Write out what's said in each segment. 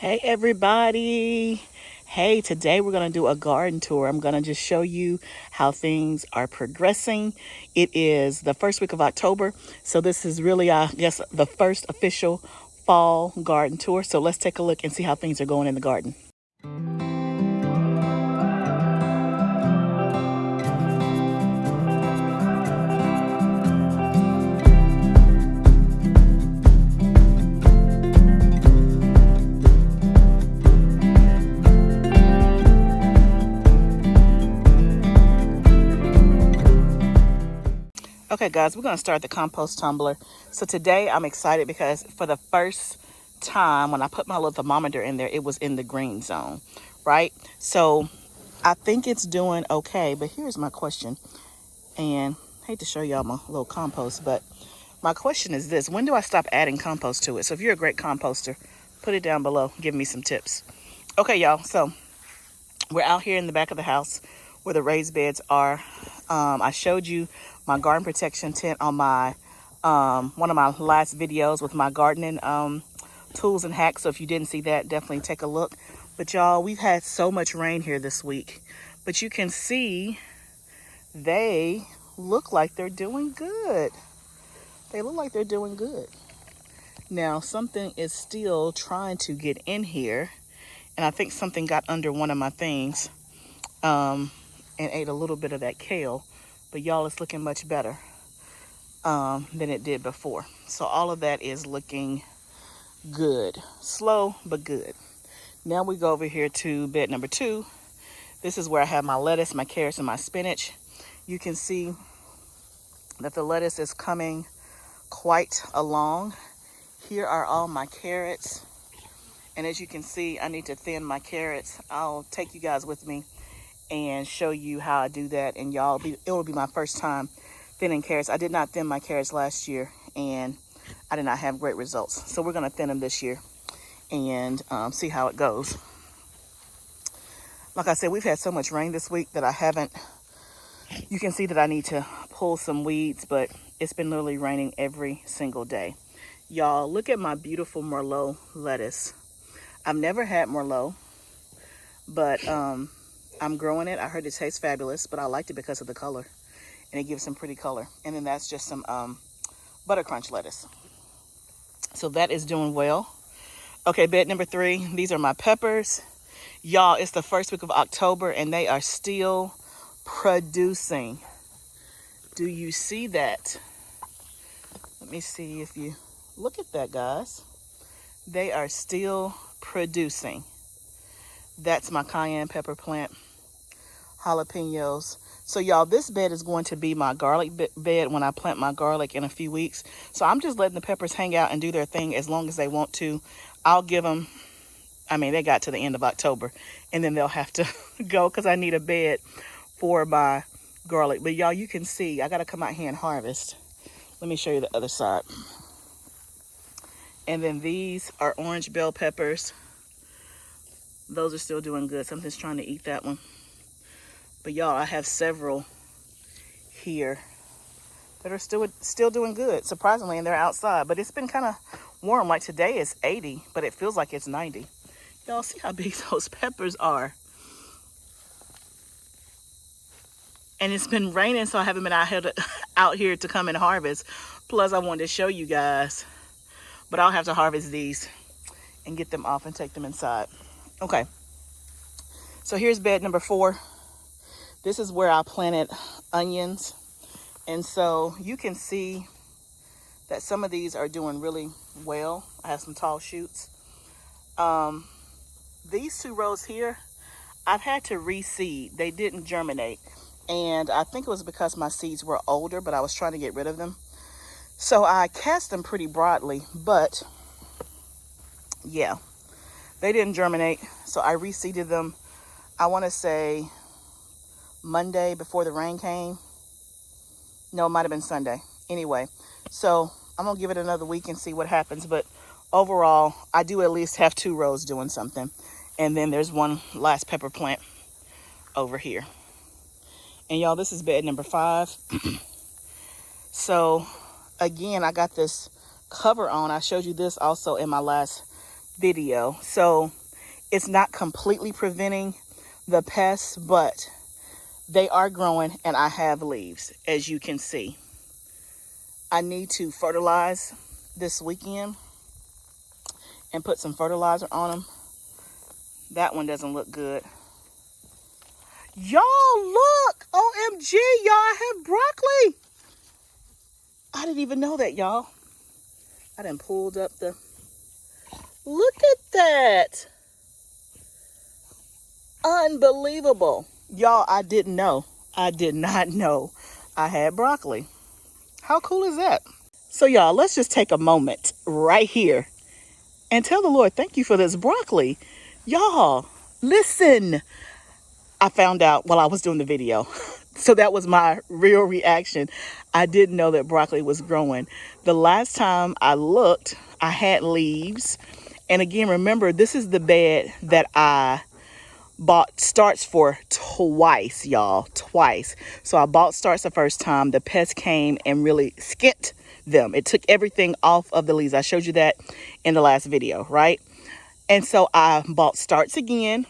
Hey everybody. Hey, today we're going to do a garden tour. I'm going to just show you how things are progressing. It is the first week of October, so this is really, I guess, the first official fall garden tour. So let's take a look and see how things are going in the garden. Okay guys, we're going to start the compost tumbler. So today I'm excited because for the first time when I put my little thermometer in there, it was in the green zone, right? So I think it's doing okay, but here's my question. And I hate to show y'all my little compost, but my question is this: when do I stop adding compost to it? So if you're a great composter, put it down below, give me some tips. Okay y'all, so we're out here in the back of the house where the raised beds are. I showed you my garden protection tent on my one of my last videos with my gardening tools and hacks. So if you didn't see that, definitely take a look. But y'all, we've had so much rain here this week, but you can see they look like they're doing good. They look like they're doing good. Now something is still trying to get in here, and I think something got under one of my things and ate a little bit of that kale. But y'all, it's looking much better than it did before. So all of that is looking good. Slow, but good. Now we go over here to bed number 2. This is where I have my lettuce, my carrots, and my spinach. You can see that the lettuce is coming quite along. Here are all my carrots. And as you can see, I need to thin my carrots. I'll take you guys with me and show you how I do that. And y'all, it will be my first time thinning carrots. I did not thin my carrots last year, and I did not have great results. So we're going to thin them this year and see how it goes. Like I said, we've had so much rain this week that I haven't, you can see that I need to pull some weeds, but it's been literally raining every single day. Y'all, look at my beautiful Merlot lettuce. I've never had Merlot, but I'm growing it. I heard it tastes fabulous, but I liked it because of the color, and it gives some pretty color. And then that's just some butter crunch lettuce. So that is doing well. Okay, bed number 3. These are my peppers. Y'all, it's the first week of October, and they are still producing. Do you see that? Let me see if you look at that, guys. They are still producing. That's my cayenne pepper plant, jalapenos. So y'all, this bed is going to be my garlic bed when I plant my garlic in a few weeks. So I'm just letting the peppers hang out and do their thing as long as they want to. I'll give them, they got to the end of October, and then they'll have to go because I need a bed for my garlic. But y'all, you can see I got to come out here and harvest. Let me show you the other side. And then these are orange bell peppers. Those are still doing good. Something's trying to eat that one. But y'all, I have several here that are still doing good, surprisingly, and they're outside. But it's been kind of warm. Like today it's 80, but it feels like it's 90. Y'all see how big those peppers are. And it's been raining, so I haven't been out here to come and harvest. Plus, I wanted to show you guys. But I'll have to harvest these and get them off and take them inside. Okay. So here's bed number 4. This is where I planted onions. And so you can see that some of these are doing really well. I have some tall shoots. These 2 rows here, I've had to reseed. They didn't germinate. And I think it was because my seeds were older, but I was trying to get rid of them. So I cast them pretty broadly, but yeah, they didn't germinate. So I reseeded them, I want to say Monday before the rain came. No, it might have been Sunday. Anyway, so I'm going to give it another week and see what happens. But overall, I do at least have 2 rows doing something. And then there's one last pepper plant over here. And y'all, this is bed number 5. So again, I got this cover on. I showed you this also in my last video. So it's not completely preventing the pests, but they are growing and I have leaves, as you can see. I need to fertilize this weekend and put some fertilizer on them. That one doesn't look good. Y'all look, OMG, y'all, I have broccoli. I didn't even know that, y'all. I done pulled up the, look at that. Unbelievable. Y'all, I didn't know. I did not know I had broccoli. How cool is that? So y'all, let's just take a moment right here and tell the Lord, thank you for this broccoli. Y'all, listen. I found out while I was doing the video. So that was my real reaction. I didn't know that broccoli was growing. The last time I looked, I had leaves. And again, remember, this is the bed that I bought starts for twice, y'all, twice. So I bought starts the first time. The pest came and really skipped them. It took everything off of the leaves. I showed you that in the last video, right? And so I bought starts again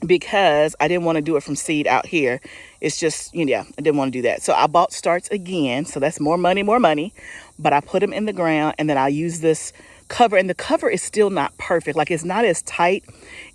because I didn't want to do it from seed out here. It's just, yeah, I didn't want to do that. So I bought starts again. So that's more money, but I put them in the ground and then I use this cover, and the cover is still not perfect. Like, it's not as tight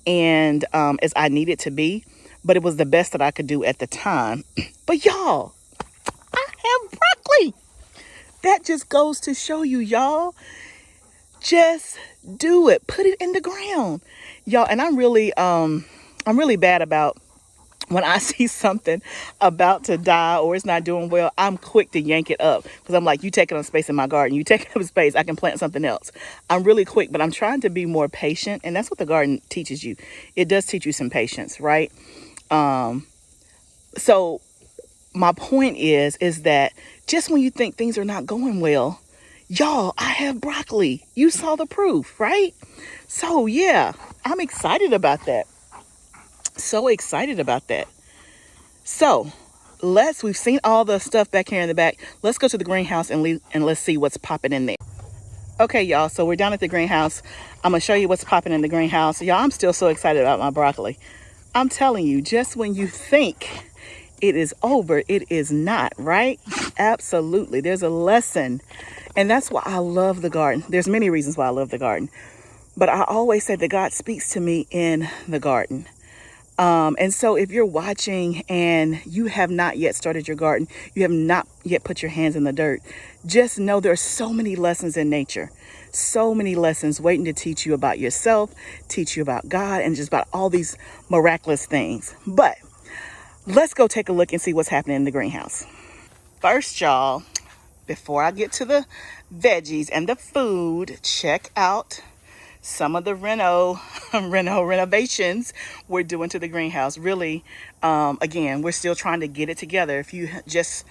and as I need it to be, but it was the best that I could do at the time. But y'all, I have broccoli. That just goes to show you, y'all, just do it. Put it in the ground, y'all. And I'm really bad about when I see something about to die or it's not doing well. I'm quick to yank it up because I'm like, you taking up space in my garden. You taking up space. I can plant something else. I'm really quick, but I'm trying to be more patient. And that's what the garden teaches you. It does teach you some patience, right? So my point is that just when you think things are not going well, y'all, I have broccoli. You saw the proof, right? So yeah, I'm excited about that. So excited about that. So we've seen all the stuff back here in the back. Let's go to the greenhouse and let's see what's popping in there. Okay, y'all, so we're down at the greenhouse. I'm gonna show you what's popping in the greenhouse. Y'all, I'm still so excited about my broccoli. I'm telling you, just when you think it is over, it is not, right? Absolutely. There's a lesson. And that's why I love the garden. There's many reasons why I love the garden. But I always say that God speaks to me in the garden. And so if you're watching and you have not yet started your garden, you have not yet put your hands in the dirt, just know there are so many lessons in nature, so many lessons waiting to teach you about yourself, teach you about God, and just about all these miraculous things. But let's go take a look and see what's happening in the greenhouse. First, y'all, before I get to the veggies and the food, check out some of the renovations we're doing to the greenhouse. Really, again, we're still trying to get it together. If you just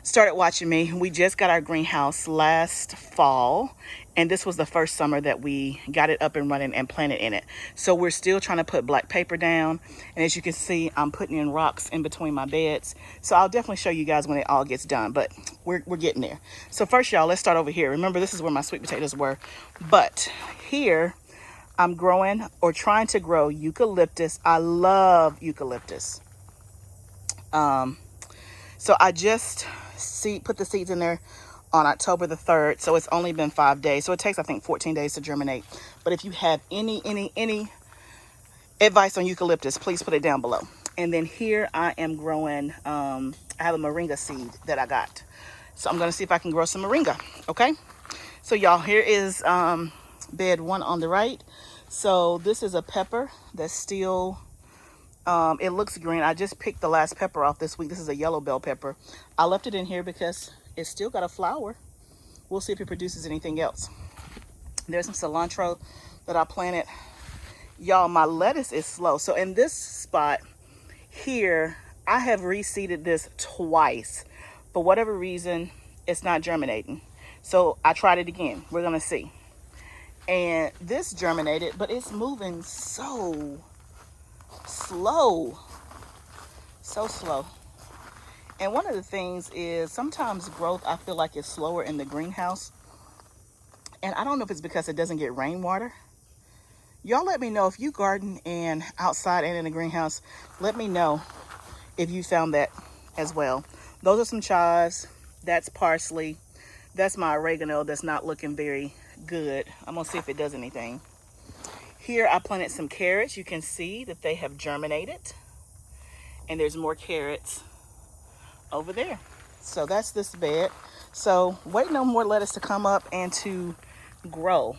started watching me, we just got our greenhouse last fall, and this was the first summer that we got it up and running and planted in it. So we're still trying to put black paper down, and as you can see, I'm putting in rocks in between my beds. So I'll definitely show you guys when it all gets done, but we're getting there. So first, y'all, let's start over here. Remember, this is where my sweet potatoes were, but here I'm growing or trying to grow eucalyptus. I love eucalyptus. So I just put the seeds in there on October the 3rd. So it's only been 5 days. So it takes, I think, 14 days to germinate. But if you have any advice on eucalyptus, please put it down below. And then here I am growing, I have a moringa seed that I got. So I'm going to see if I can grow some moringa. Okay. So y'all, here is bed 1 on the right. So this is a pepper that's still, it looks green. I just picked the last pepper off this week. This is a yellow bell pepper. I left it in here because it's still got a flower. We'll see if it produces anything else. There's some cilantro that I planted. Y'all, my lettuce is slow. So in this spot here, I have reseeded this twice. For whatever reason, it's not germinating. So I tried it again. We're going to see. And this germinated, but it's moving so slow. So slow. And one of the things is sometimes growth, I feel like, is slower in the greenhouse. And I don't know if it's because it doesn't get rainwater. Y'all let me know if you garden and outside and in the greenhouse. Let me know if you found that as well. Those are some chives. That's parsley. That's my oregano that's not looking very good. I'm gonna see if it does anything. Here I planted some carrots. You can see that they have germinated. And there's more carrots over there. So that's this bed. So waiting on more lettuce to come up and to grow.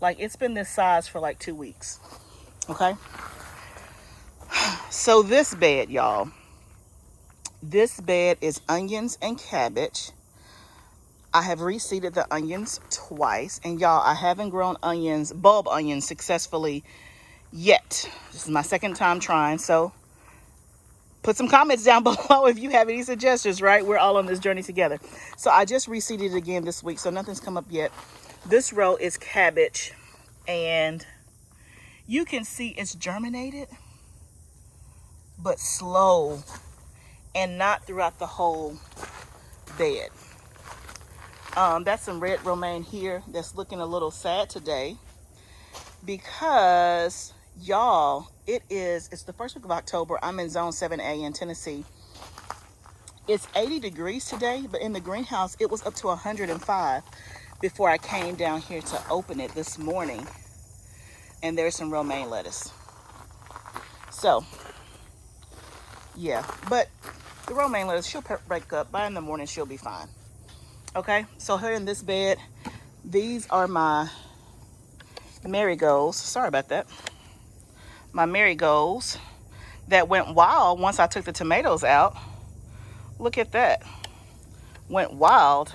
Like, it's been this size for like 2 weeks. Okay. So this bed, y'all. This bed is onions and cabbage. I have reseeded the onions twice. And y'all, I haven't grown onions, bulb onions, successfully yet. This is my second time trying. So put some comments down below if you have any suggestions, right? We're all on this journey together. So I just reseeded it again this week, so nothing's come up yet. This row is cabbage, and you can see it's germinated, but slow, and not throughout the whole bed. That's some red romaine here that's looking a little sad today because, y'all, it's the first week of October. I'm in zone 7A in Tennessee. It's 80 degrees today, but in the greenhouse, it was up to 105 before I came down here to open it this morning. And there's some romaine lettuce. So, yeah, but the romaine lettuce, she'll break up. By in the morning, she'll be fine. Okay, so here in this bed, these are my marigolds. Sorry about that. My marigolds that went wild once I took the tomatoes out. Look at that. Went wild.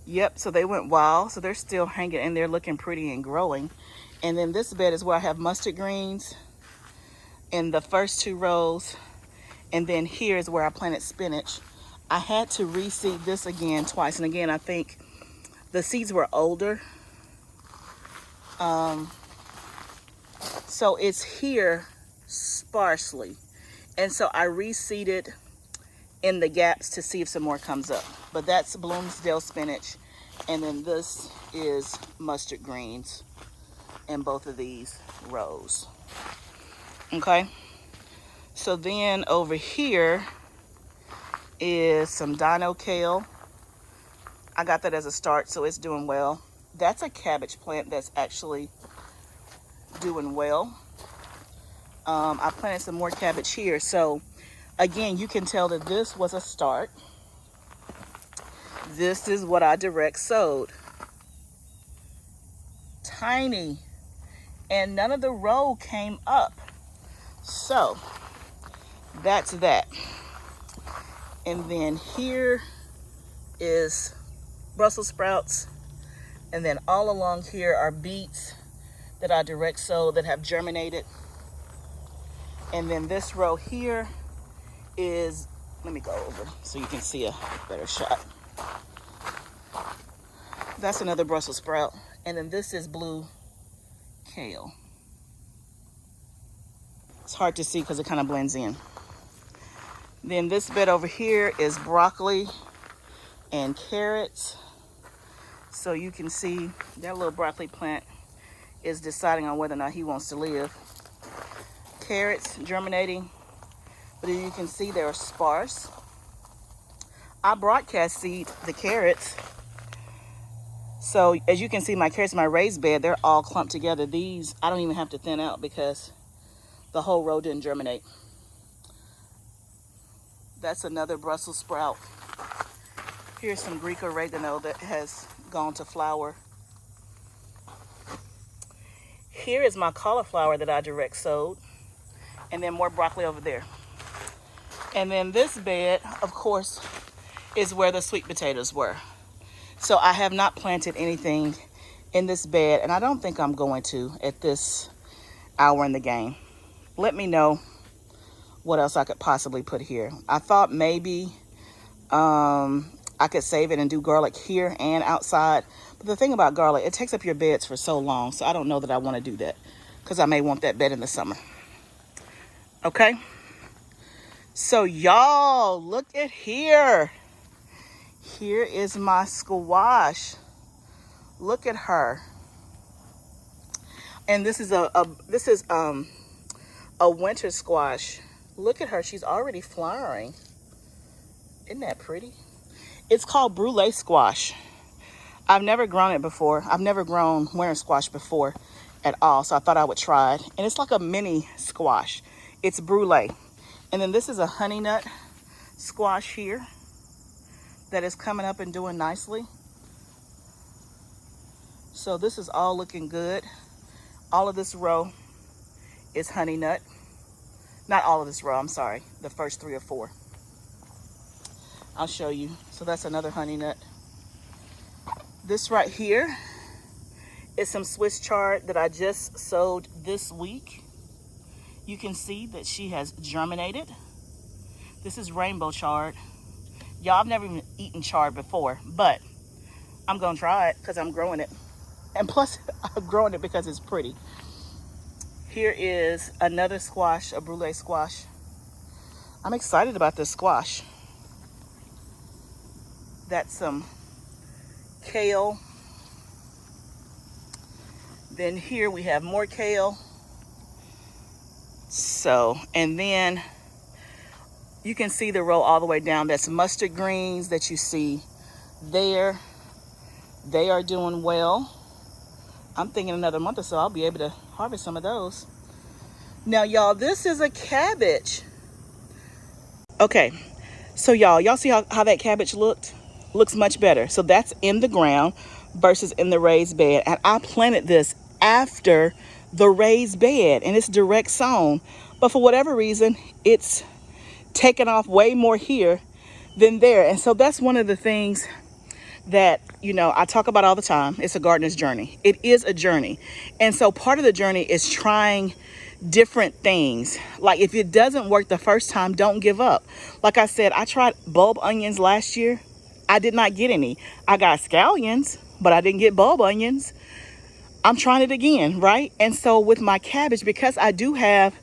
Yep, so they went wild. So they're still hanging in there looking pretty and growing. And then this bed is where I have mustard greens in the first 2 rows. And then here is where I planted spinach. I had to reseed this again twice. And again, I think the seeds were older. So it's here sparsely. And so I reseeded in the gaps to see if some more comes up. But that's Bloomsdale spinach, and then this is mustard greens in both of these rows. Okay, so then over here is some dino kale. I got that as a start, so it's doing well. That's a cabbage plant that's actually doing well. I planted some more cabbage here, so again, you can tell that this was a start. This is what I direct sowed. Tiny. And none of the row came up. So, that's that. And then here is Brussels sprouts. And then all along here are beets that I direct sowed that have germinated. And then this row here is, let me go over so you can see a better shot. That's another Brussels sprout. And then this is blue kale. It's hard to see because it kind of blends in. Then this bed over here is broccoli and carrots. So you can see that little broccoli plant is deciding on whether or not he wants to live. Carrots germinating, but as you can see, they're sparse. I broadcast seed the carrots. So as you can see, my carrots in my raised bed, they're all clumped together. These, I don't even have to thin out because the whole row didn't germinate. That's another Brussels sprout. Here's some Greek oregano that has gone to flower. Here is my cauliflower that I direct sowed. And then more broccoli over there. And then this bed, of course, is where the sweet potatoes were. So I have not planted anything in this bed, and I don't think I'm going to at this hour in the game. Let me know what else I could possibly put here. I thought maybe I could save it and do garlic here and outside. But the thing about garlic, it takes up your beds for so long. So I don't know that I want to do that because I may want that bed in the summer. Okay. So y'all, look at here. Here is my squash. Look at her. And this is a winter squash. Look at her, she's already flowering. Isn't that pretty? It's called brulee squash. I've never grown it before. I've never grown winter squash before at all, so I thought I would try it. And it's like a mini squash. It's brulee. And then this is a honey nut squash here that is coming up and doing nicely. So this is all looking good. All of this row is honey nut. Not all of this row, I'm sorry. The first 3 or 4. I'll show you. So that's another honey nut. This right here is some Swiss chard that I just sowed this week. You can see that she has germinated. This is rainbow chard. Y'all, I've never even eaten chard before, but I'm gonna try it because I'm growing it. And plus, I'm growing it because it's pretty. Here is another squash, a brulee squash. I'm excited about this squash. That's some kale. Then here we have more kale. So, and then you can see the row all the way down. That's mustard greens that you see there. They are doing well. I'm thinking another month or so I'll be able to harvest some of those. Now, y'all, this is a cabbage. Okay, so y'all see how that cabbage looked? Looks much better. So that's in the ground versus in the raised bed. And I planted this after the raised bed and it's direct sown. But for whatever reason, it's taken off way more here than there. And so that's one of the things that, you know, I talk about all the time. It's a gardener's journey. It is a journey. And so part of the journey is trying different things. Like if it doesn't work the first time, don't give up. Like I said, I tried bulb onions last year. I did not get any. I got scallions, but I didn't get bulb onions. I'm trying it again, right? And so with my cabbage, because I do have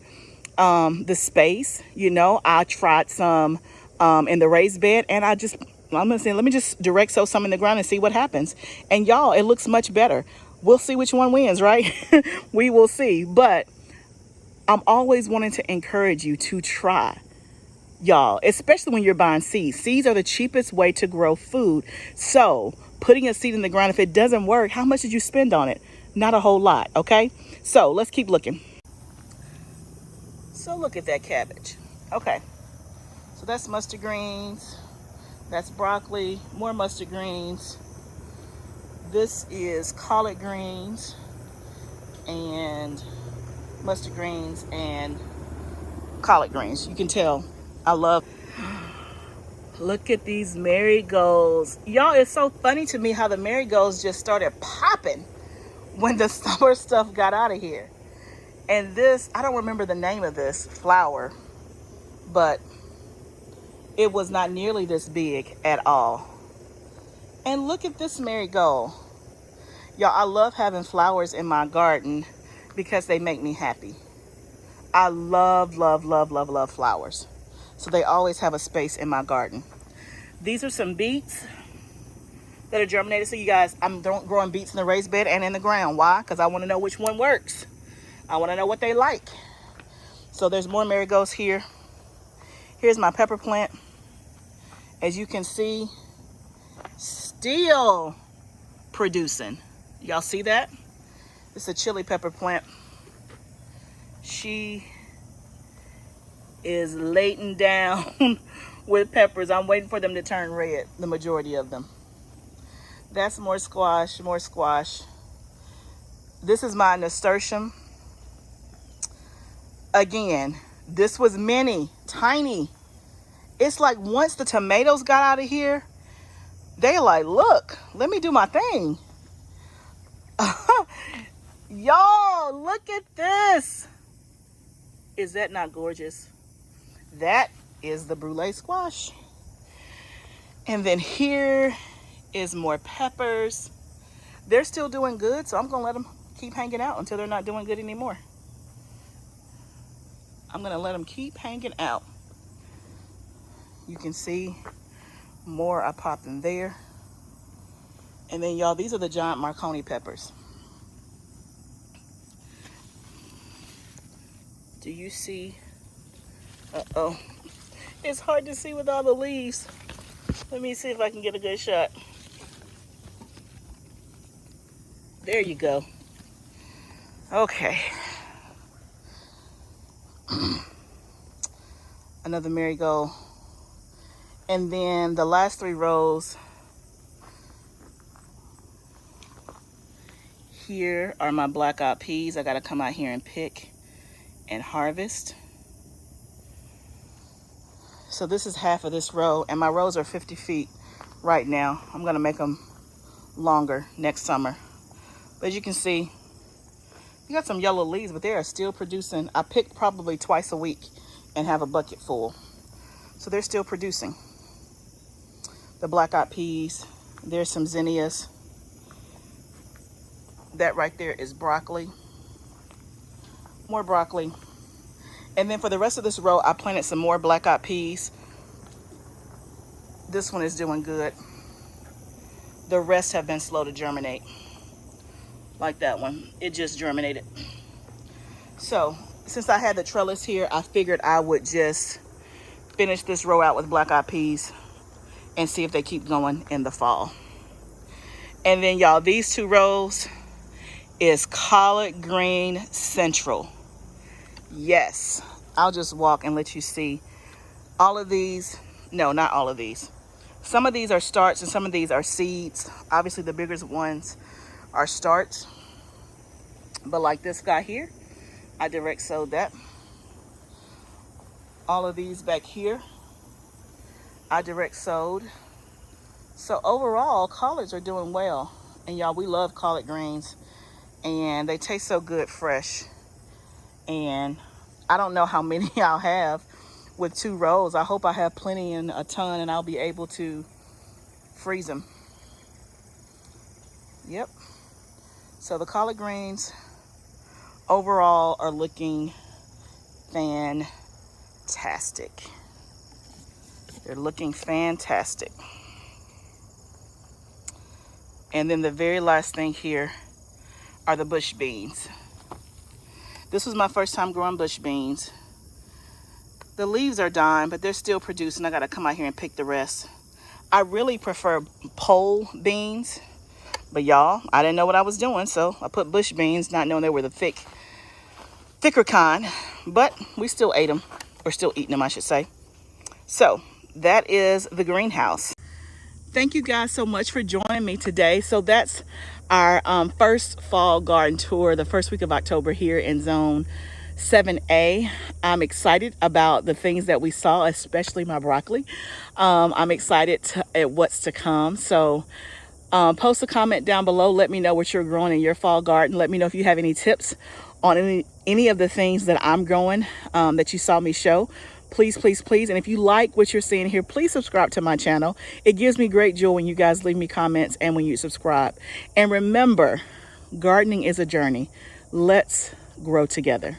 the space, you know, I tried some in the raised bed, and I'm gonna say, let me just direct sow some in the ground and see what happens. And y'all, it looks much better. We'll see which one wins, right? We will see. But I'm always wanting to encourage you to try, y'all, especially when you're buying seeds. Seeds are the cheapest way to grow food. So putting a seed in the ground, if it doesn't work, how much did you spend on it? Not a whole lot, okay? So let's keep looking. So look at that cabbage. Okay, so that's mustard greens. That's broccoli, more mustard greens. This is collard greens and mustard greens and collard greens. You can tell I love. Look at these marigolds. Y'all, it's so funny to me how the marigolds just started popping when the summer stuff got out of here. And this, I don't remember the name of this flower, but it was not nearly this big at all. And look at this marigold. Y'all, I love having flowers in my garden because they make me happy. I love, love, love, love, love flowers. So they always have a space in my garden. These are some beets that are germinated. So you guys, I'm growing beets in the raised bed and in the ground. Why? Because I want to know which one works. I want to know what they like. So there's more marigolds here. Here's my pepper plant. As you can see, still producing. Y'all see that? It's a chili pepper plant. She is laden down with peppers. I'm waiting for them to turn red, the majority of them. That's more squash, more squash. This is my nasturtium. Again, this was mini, tiny. It's like once the tomatoes got out of here, they like, look, let me do my thing. Y'all, look at this. Is that not gorgeous? That is the brulee squash. And then here is more peppers. They're still doing good, so I'm gonna let them keep hanging out until they're not doing good anymore. I'm gonna let them keep hanging out. You can see more I popped in there. And then y'all, these are the giant Marconi peppers. Do you see? Uh-oh. It's hard to see with all the leaves. Let me see if I can get a good shot. There you go. Okay. Another marigold. And then the last 3 rows here are my black-eyed peas. I gotta come out here and pick and harvest. So this is half of this row, and my rows are 50 feet right now. I'm gonna make them longer next summer. But as you can see, you got some yellow leaves, but they are still producing. I pick probably twice a week and have a bucket full. So they're still producing. The black-eyed peas, there's some zinnias. That right there is broccoli. More broccoli. And then for the rest of this row, I planted some more black-eyed peas. This one is doing good. The rest have been slow to germinate. Like that one, it just germinated. So since I had the trellis here, I figured I would just finish this row out with black-eyed peas and see if they keep going in the fall. And then y'all, these 2 rows is collard green central. Yes, I'll just walk and let you see. All of these, no, not all of these. Some of these are starts and some of these are seeds. Obviously the bigger ones are starts. But like this guy here, I direct sowed that. All of these back here, I direct sowed. So overall, collards are doing well. And y'all, we love collard greens. And they taste so good fresh. And I don't know how many I'll have with 2 rows. I hope I have plenty and a ton, and I'll be able to freeze them. Yep. So the collard greens overall are looking fantastic. They're looking fantastic. And then the very last thing here are the bush beans. This was my first time growing bush beans. The leaves are dying, but they're still producing. I gotta come out here and pick the rest. I really prefer pole beans, but y'all, I didn't know what I was doing, so I put bush beans, not knowing they were the thicker kind, but we still ate them, or still eating them, I should say. So that is the greenhouse. Thank you guys so much for joining me today. So that's our first fall garden tour, the first week of October here in Zone 7A. I'm excited about the things that we saw, especially my broccoli. I'm excited at what's to come. So post a comment down below. Let me know what you're growing in your fall garden. Let me know if you have any tips on any of the things that I'm growing that you saw me show. Please, please, please. And if you like what you're seeing here, please subscribe to my channel. It gives me great joy when you guys leave me comments and when you subscribe. And remember, gardening is a journey. Let's grow together.